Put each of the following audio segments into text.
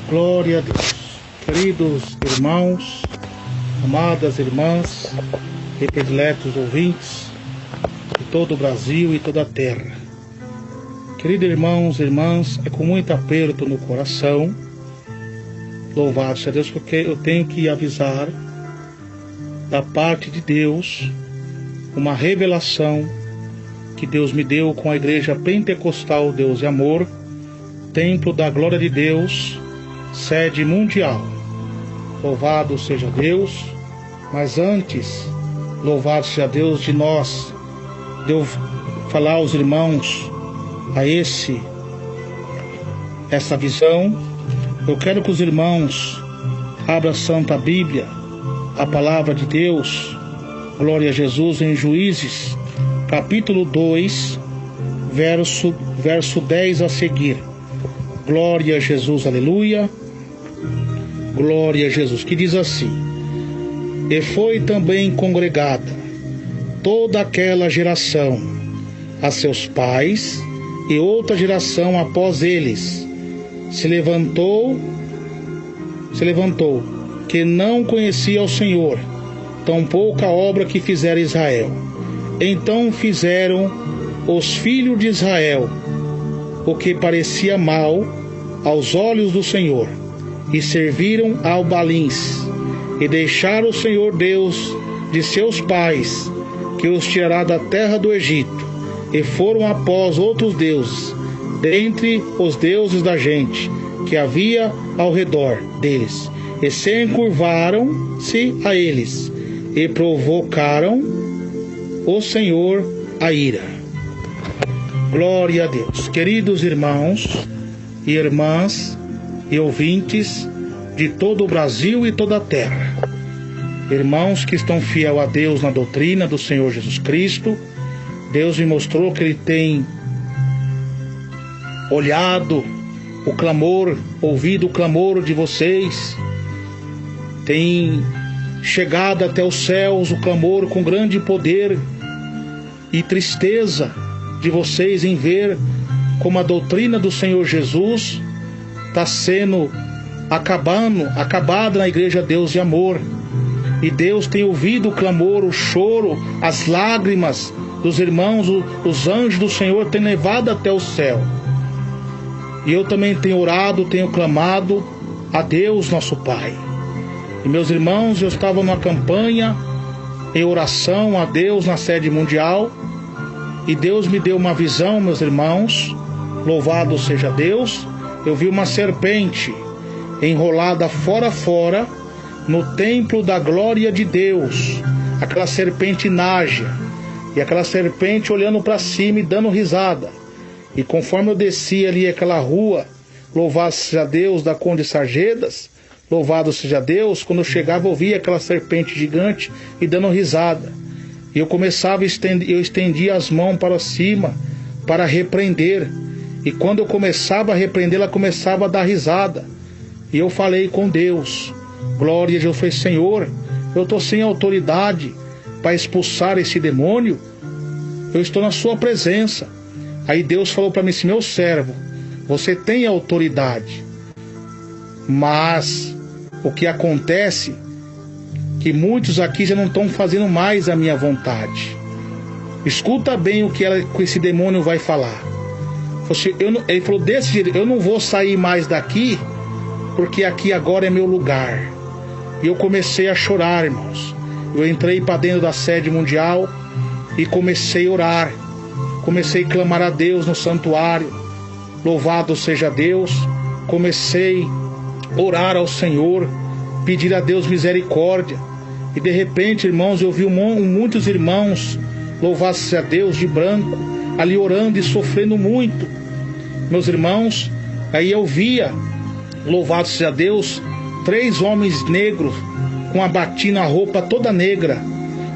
Glória a Deus. Queridos irmãos, amadas irmãs e prediletos ouvintes de todo o Brasil e toda a terra. Queridos irmãos e irmãs, é com muito aperto no coração, louvado seja Deus, porque eu tenho que avisar da parte de Deus uma revelação que Deus me deu com a Igreja Pentecostal Deus e Amor, Templo da Glória de Deus, sede mundial. Louvado seja Deus, mas antes, louvado seja Deus de nós, de eu falar aos irmãos essa visão, eu quero que os irmãos abram a Santa Bíblia, a Palavra de Deus, glória a Jesus, em Juízes, capítulo 2, verso 10 a seguir. Glória a Jesus, aleluia. Glória a Jesus, que diz assim: E foi também congregada toda aquela geração a seus pais, e outra geração após eles se levantou, que não conhecia o Senhor, tampouco a obra que fizera Israel. Então fizeram os filhos de Israel o que parecia mal aos olhos do Senhor, e serviram ao Baalins, e deixaram o Senhor Deus de seus pais, que os tirará da terra do Egito, e foram após outros deuses, dentre os deuses da gente, que havia ao redor deles, e se encurvaram-se a eles, e provocaram o Senhor a ira. Glória a Deus. Queridos irmãos e irmãs e ouvintes de todo o Brasil e toda a terra, irmãos que estão fiel a Deus na doutrina do Senhor Jesus Cristo, Deus me mostrou que Ele tem olhado o clamor, ouvido o clamor de vocês, tem chegado até os céus o clamor com grande poder e tristeza de vocês em ver como a doutrina do Senhor Jesus está sendo acabada na Igreja Deus e Amor. E Deus tem ouvido o clamor, o choro, as lágrimas dos irmãos, os anjos do Senhor têm levado até o céu. E eu também tenho orado, tenho clamado a Deus nosso Pai. E meus irmãos, eu estava numa campanha em oração a Deus na sede mundial, e Deus me deu uma visão, meus irmãos, louvado seja Deus. Eu vi uma serpente enrolada fora no templo da glória de Deus, aquela serpente nágia, e aquela serpente olhando para cima e dando risada. E conforme eu descia ali aquela rua, louvado seja Deus, da Conde Sarjedas, louvado seja Deus, quando eu chegava eu via aquela serpente gigante e dando risada. E eu estendia as mãos para cima para repreender. E quando eu começava a repreender, ela começava a dar risada. E eu falei com Deus, glória a Deus, foi Senhor, eu estou sem autoridade para expulsar esse demônio, eu estou na sua presença. Aí Deus falou para mim assim: meu servo, você tem autoridade, mas o que acontece que muitos aqui já não estão fazendo mais a minha vontade. Escuta bem o que esse demônio vai falar. Ele falou desse jeito: eu não vou sair mais daqui, porque aqui agora é meu lugar. E eu comecei a chorar, irmãos. Eu entrei para dentro da sede mundial e comecei a orar, comecei a clamar a Deus no santuário, louvado seja Deus. Comecei a orar ao Senhor, pedir a Deus misericórdia. E de repente, irmãos, eu vi muitos irmãos, louvado seja Deus, de branco, ali orando e sofrendo muito, meus irmãos. Aí eu via, louvado seja Deus, 3 homens negros com a batina, a roupa toda negra,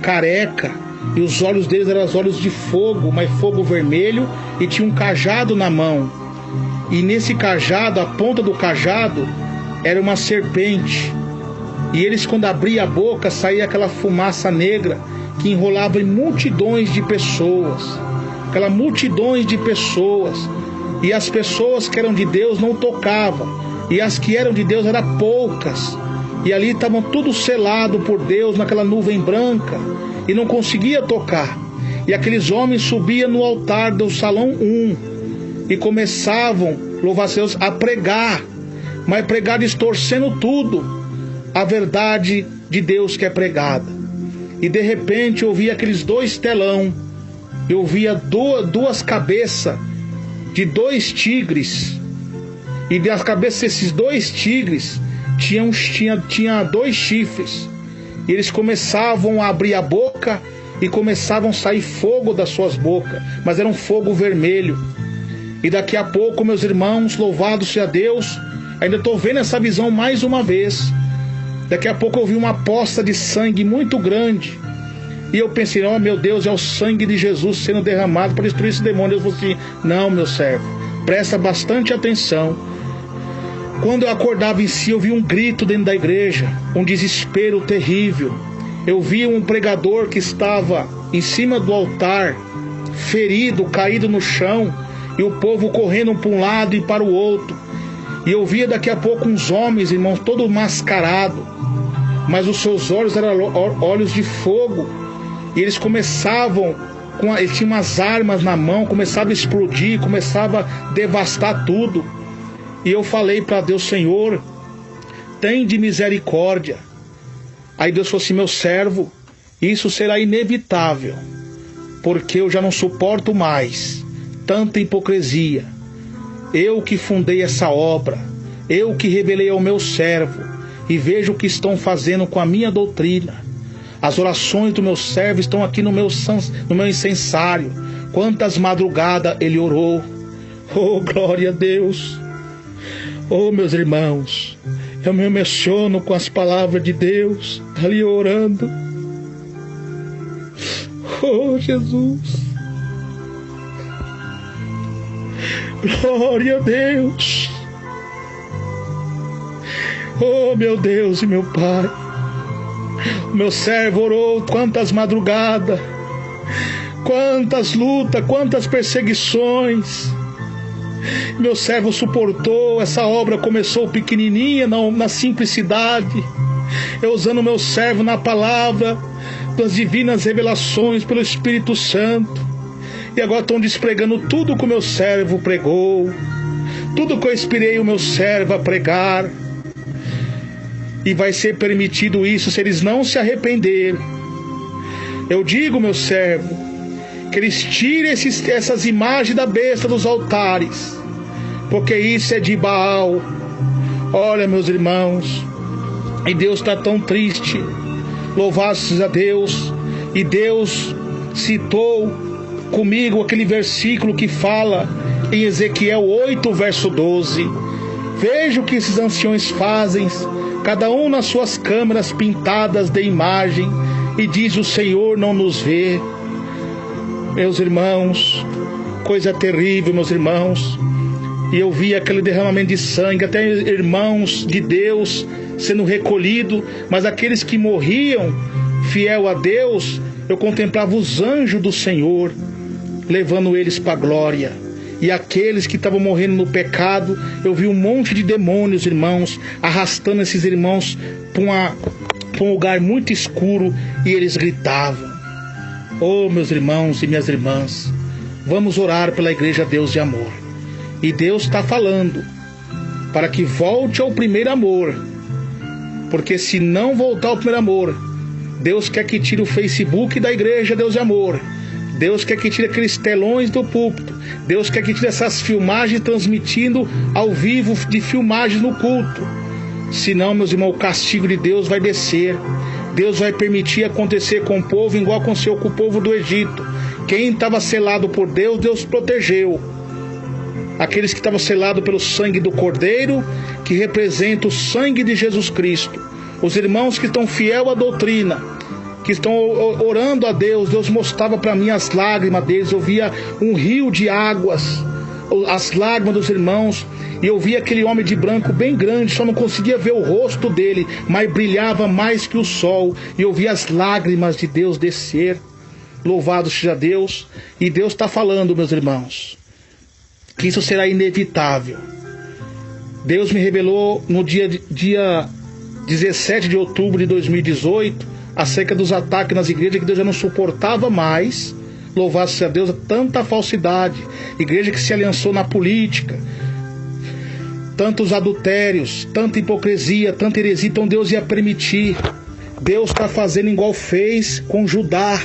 careca, e os olhos deles eram os olhos de fogo, mas fogo vermelho, e tinha um cajado na mão. E nesse cajado, a ponta do cajado era uma serpente. E eles, quando abriam a boca, saía aquela fumaça negra que enrolava em multidões de pessoas. Aquelas multidões de pessoas. e as pessoas que eram de Deus não tocavam, e as que eram de Deus eram poucas, e ali estavam tudo selado por Deus naquela nuvem branca, e não conseguia tocar. E aqueles homens subiam no altar do salão 1 e começavam, louvar a Deus, a pregar, mas pregar distorcendo tudo, a verdade de Deus que é pregada. E de repente eu via aqueles 2 telão, eu via duas cabeças de 2 tigres, e das cabeças desses 2 tigres tinha 2 chifres, e eles começavam a abrir a boca e começavam a sair fogo das suas bocas, mas era um fogo vermelho. E daqui a pouco, meus irmãos, louvado seja Deus, ainda estou vendo essa visão mais uma vez. Daqui a pouco eu vi uma poça de sangue muito grande, e eu pensei, oh meu Deus, é o sangue de Jesus sendo derramado para destruir esse demônio. Eu falei assim, não, meu servo, presta bastante atenção. Quando eu acordava em si, eu vi um grito dentro da igreja, um desespero terrível. Eu vi um pregador que estava em cima do altar, ferido, caído no chão, e o povo correndo para um lado e para o outro. E eu via daqui a pouco uns homens, irmãos, todo mascarado, mas os seus olhos eram olhos de fogo, e eles começavam, eles tinham umas armas na mão, começavam a explodir, começava a devastar tudo. E eu falei para Deus, Senhor, tem de misericórdia. Aí Deus falou assim, meu servo, isso será inevitável, porque eu já não suporto mais tanta hipocrisia. Eu que fundei essa obra, eu que revelei ao meu servo, e vejo o que estão fazendo com a minha doutrina. As orações do meu servo estão aqui no meu incensário. Quantas madrugadas ele orou. Oh, glória a Deus. Oh, meus irmãos, eu me emociono com as palavras de Deus, ali orando. Oh, Jesus. Glória a Deus. Oh, meu Deus e meu Pai. O meu servo orou quantas madrugadas, quantas lutas, quantas perseguições. Meu servo suportou. Essa obra começou pequenininha, na simplicidade. Eu usando meu servo na palavra das divinas revelações pelo Espírito Santo. E agora estão despregando tudo que o meu servo pregou, tudo que eu inspirei o meu servo a pregar. E vai ser permitido isso se eles não se arrependerem. Eu digo, meu servo, que eles tirem essas imagens da besta dos altares, porque isso é de Baal. Olha, meus irmãos, e Deus está tão triste. Louvado seja Deus. E Deus citou comigo aquele versículo que fala em Ezequiel 8, verso 12. Veja o que esses anciões fazem, cada um nas suas câmaras pintadas de imagem, e diz, o Senhor não nos vê. Meus irmãos, coisa terrível, meus irmãos. E eu vi aquele derramamento de sangue, até irmãos de Deus sendo recolhidos, mas aqueles que morriam fiel a Deus, eu contemplava os anjos do Senhor levando eles para a glória. E aqueles que estavam morrendo no pecado, eu vi um monte de demônios, irmãos, arrastando esses irmãos para um lugar muito escuro, e eles gritavam. Oh, meus irmãos e minhas irmãs, vamos orar pela Igreja Deus de Amor. E Deus está falando para que volte ao primeiro amor, porque se não voltar ao primeiro amor, Deus quer que tire o Facebook da Igreja Deus de Amor. Deus quer que tire aqueles telões do púlpito. Deus quer que tire essas filmagens transmitindo ao vivo de filmagens no culto. Senão, meus irmãos, o castigo de Deus vai descer. Deus vai permitir acontecer com o povo igual aconteceu com o povo do Egito. Quem estava selado por Deus, Deus protegeu. Aqueles que estavam selados pelo sangue do Cordeiro, que representa o sangue de Jesus Cristo. Os irmãos que estão fiel à doutrina, que estão orando a Deus, Deus mostrava para mim as lágrimas deles. Eu via um rio de águas, as lágrimas dos irmãos, e eu via aquele homem de branco bem grande, só não conseguia ver o rosto dele, mas brilhava mais que o sol, e eu via as lágrimas de Deus descer. Louvado seja Deus. E Deus está falando, meus irmãos, que isso será inevitável. Deus me revelou no dia 17 de outubro de 2018 acerca dos ataques nas igrejas, que Deus já não suportava mais. Louvado seja Deus, tanta falsidade, igreja que se aliançou na política, tantos adultérios, tanta hipocrisia, tanta heresia. Então Deus ia permitir. Deus está fazendo igual fez com Judá,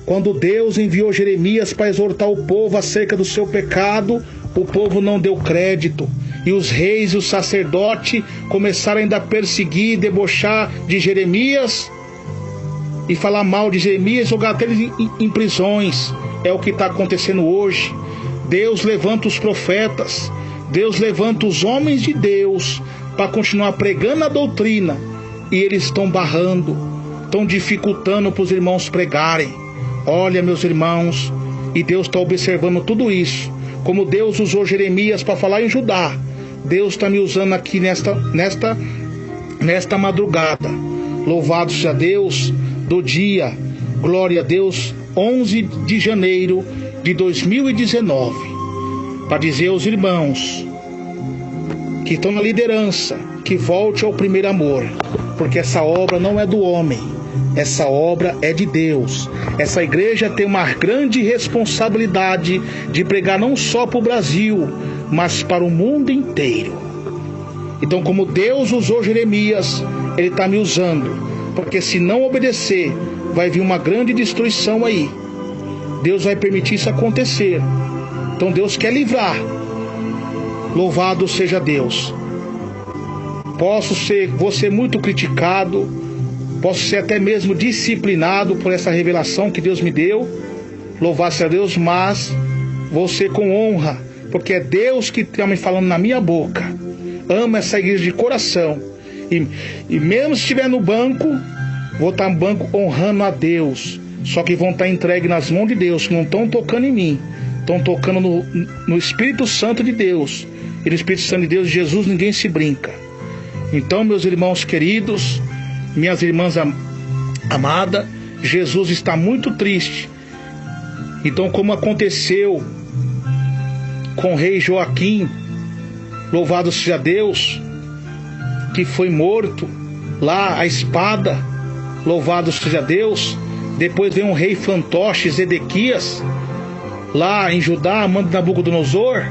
quando Deus enviou Jeremias para exortar o povo acerca do seu pecado. O povo não deu crédito, e os reis e os sacerdotes começaram ainda a perseguir, debochar de Jeremias e falar mal de Jeremias, jogar até eles em prisões. É o que está acontecendo hoje. Deus levanta os profetas, Deus levanta os homens de Deus para continuar pregando a doutrina, e eles estão barrando, estão dificultando para os irmãos pregarem. Olha, meus irmãos, e Deus está observando tudo isso. Como Deus usou Jeremias para falar em Judá, Deus está me usando aqui nesta madrugada. Louvado seja Deus, do dia, glória a Deus, 11 de janeiro de 2019, para dizer aos irmãos que estão na liderança, que volte ao primeiro amor, porque essa obra não é do homem, essa obra é de Deus. Essa igreja tem uma grande responsabilidade de pregar não só para o Brasil, mas para o mundo inteiro. Então, como Deus usou Jeremias, Ele está me usando, porque se não obedecer, vai vir uma grande destruição aí. Deus vai permitir isso acontecer. Então Deus quer livrar. Louvado seja Deus. Vou ser muito criticado, posso ser até mesmo disciplinado por essa revelação que Deus me deu. Louvado seja Deus, mas vou ser com honra, porque é Deus que está me falando na minha boca. Amo essa igreja de coração. E mesmo se estiver no banco, vou estar no banco honrando a Deus. Só que vão estar entregues nas mãos de Deus, que não estão tocando em mim, estão tocando no Espírito Santo de Deus. E no Espírito Santo de Deus, Jesus, ninguém se brinca. Então, meus irmãos queridos, minhas irmãs amadas, Jesus está muito triste. Então, como aconteceu com o rei Joaquim, louvado seja Deus, que foi morto lá à espada, louvado seja Deus. Depois veio um rei fantoche, Zedequias, lá em Judá, amando Nabucodonosor,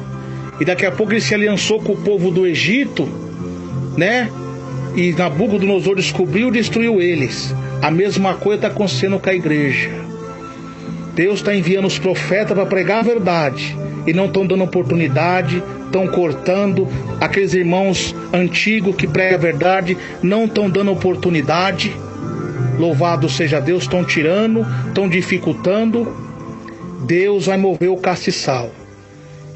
e daqui a pouco ele se aliançou com o povo do Egito, né? E Nabucodonosor descobriu e destruiu eles. A mesma coisa está acontecendo com a igreja. Deus está enviando os profetas para pregar a verdade, e não estão dando oportunidade, estão cortando. Aqueles irmãos antigos que pregam a verdade não estão dando oportunidade. Louvado seja Deus, estão tirando, estão dificultando. Deus vai mover o castiçal.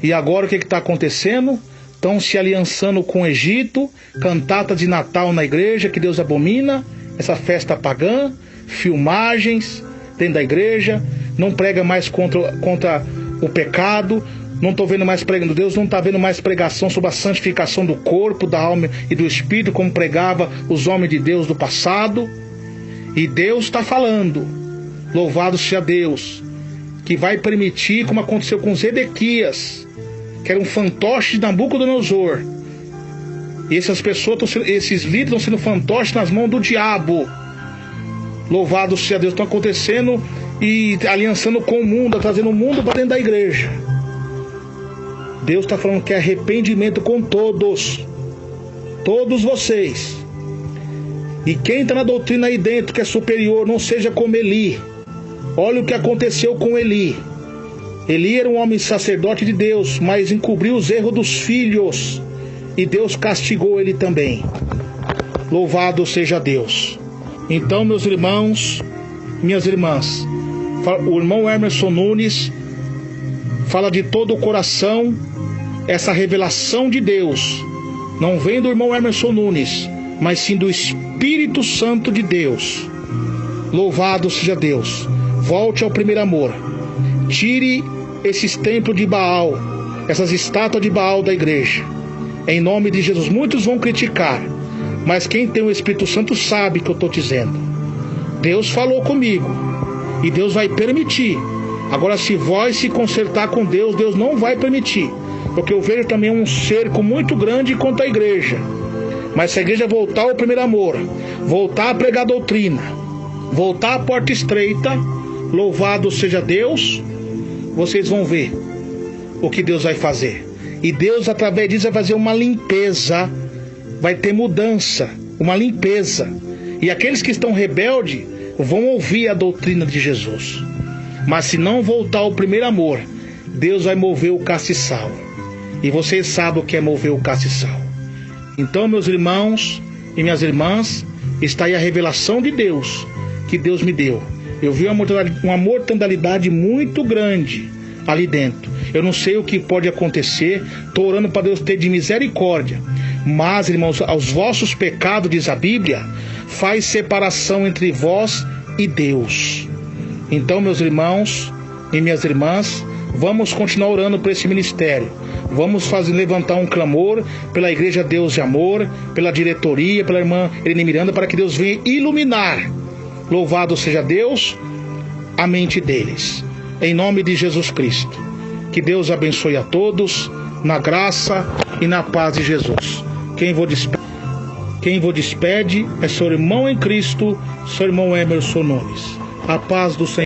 E agora o que está acontecendo? Estão se aliançando com o Egito, cantata de Natal na igreja, que Deus abomina, essa festa pagã, filmagens dentro da igreja, não prega mais contra o pecado, não estou vendo mais pregando. Deus não está vendo mais pregação sobre a santificação do corpo, da alma e do espírito, como pregava os homens de Deus do passado. E Deus está falando, louvado seja Deus, que vai permitir, como aconteceu com Zedequias, que era um fantoche de Nabucodonosor. E essas pessoas, esses líderes estão sendo fantoches nas mãos do diabo. Louvado seja Deus, estão acontecendo e aliançando com o mundo, trazendo o mundo para dentro da igreja. Deus está falando que é arrependimento com todos vocês. E quem está na doutrina aí dentro que é superior, não seja como Eli. Olha o que aconteceu com Eli. Eli era um homem sacerdote de Deus, mas encobriu os erros dos filhos, e Deus castigou ele também. Louvado seja Deus. Então, meus irmãos, minhas irmãs, o irmão Emerson Nunes fala de todo o coração. Essa revelação de Deus não vem do irmão Emerson Nunes, mas sim do Espírito Santo de Deus. Louvado seja Deus. Volte ao primeiro amor. Tire esses templos de Baal, essas estátuas de Baal da igreja, em nome de Jesus. Muitos vão criticar, mas quem tem o Espírito Santo sabe o que eu estou dizendo. Deus falou comigo, e Deus vai permitir. Agora, se vós se consertar com Deus, Deus não vai permitir. porque eu vejo também um cerco muito grande contra a igreja. Mas se a igreja voltar ao primeiro amor, voltar a pregar a doutrina, voltar à porta estreita, louvado seja Deus, vocês vão ver o que Deus vai fazer. E Deus, através disso, vai fazer uma limpeza, vai ter mudança, uma limpeza. E aqueles que estão rebeldes vão ouvir a doutrina de Jesus. Mas se não voltar ao primeiro amor, Deus vai mover o castiçal. E vocês sabem o que é mover o castiçal. Então, meus irmãos e minhas irmãs, está aí a revelação de Deus, que Deus me deu. Eu vi uma mortandade muito grande ali dentro. Eu não sei o que pode acontecer, estou orando para Deus ter de misericórdia. Mas, irmãos, aos vossos pecados, diz a Bíblia, faz separação entre vós e Deus. Então, meus irmãos e minhas irmãs, vamos continuar orando por esse ministério. Vamos levantar um clamor pela Igreja Deus de Amor, pela diretoria, pela irmã Irene Miranda, para que Deus venha iluminar, louvado seja Deus, a mente deles. Em nome de Jesus Cristo. Que Deus abençoe a todos, na graça e na paz de Jesus. Quem vos despede é seu irmão em Cristo, seu irmão Emerson Nunes. A paz do Senhor.